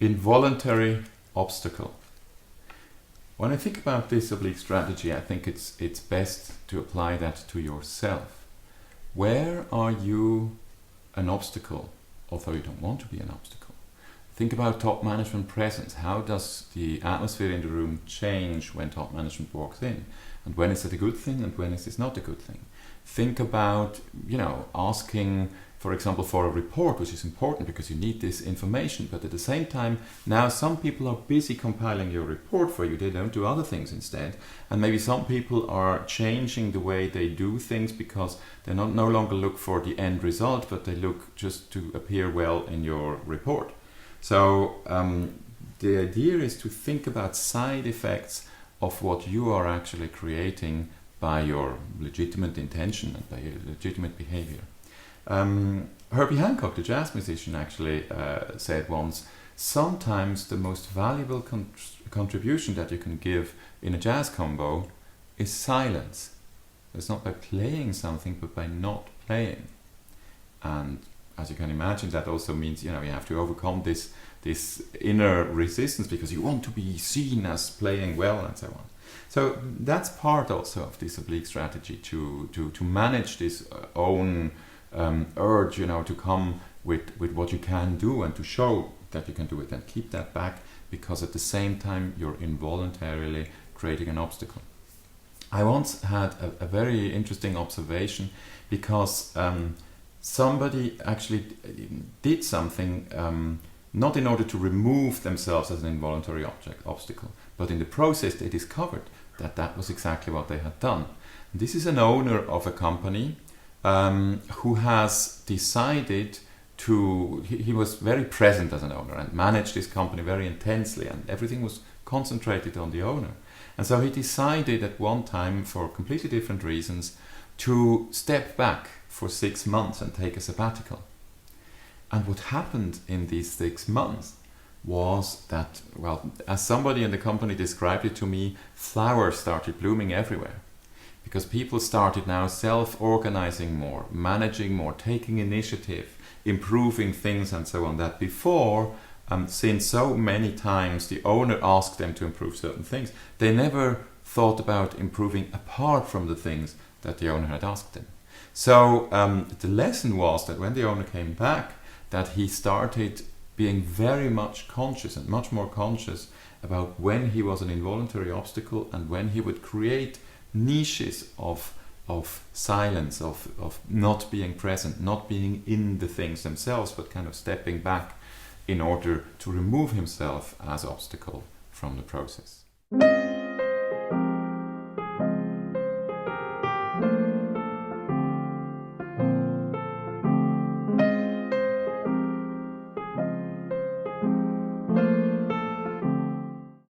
Involuntary obstacle. When I think about this oblique strategy, I think it's best to apply that to yourself. Where are you an obstacle, although you don't want to be an obstacle? Think about top management presence. How does the atmosphere in the room change when top management walks in? And when is it a good thing and when is it not a good thing? Think about, asking, for example, for a report, which is important because you need this information, but at the same time, now some people are busy compiling your report for you. They don't do other things instead. And maybe some people are changing the way they do things because they no longer look for the end result, but they look just to appear well in your report. So the idea is to think about side effects of what you are actually creating by your legitimate intention and by your legitimate behavior. Herbie Hancock, the jazz musician, actually said once, sometimes the most valuable contribution that you can give in a jazz combo is silence. It's not by playing something, but by not playing. And as you can imagine, that also means you have to overcome this inner resistance because you want to be seen as playing well and so on. So that's part also of this oblique strategy to manage this own urge, to come with what you can do and to show that you can do it and keep that back, because at the same time you're involuntarily creating an obstacle. I once had a very interesting observation because somebody actually did something not in order to remove themselves as an involuntary obstacle, but in the process they discovered that was exactly what they had done. This is an owner of a company who has decided he was very present as an owner and managed this company very intensely, and everything was concentrated on the owner. And so he decided at one time, for completely different reasons, to step back for 6 months and take a sabbatical. And what happened in these 6 months was that, as somebody in the company described it to me, flowers started blooming everywhere. Because people started now self-organizing more, managing more, taking initiative, improving things and so on, that before, since so many times the owner asked them to improve certain things, they never thought about improving apart from the things that the owner had asked them. So the lesson was that when the owner came back, that he started being very much conscious and much more conscious about when he was an involuntary obstacle and when he would create niches of silence, of not being present, not being in the things themselves, but kind of stepping back in order to remove himself as obstacle from the process.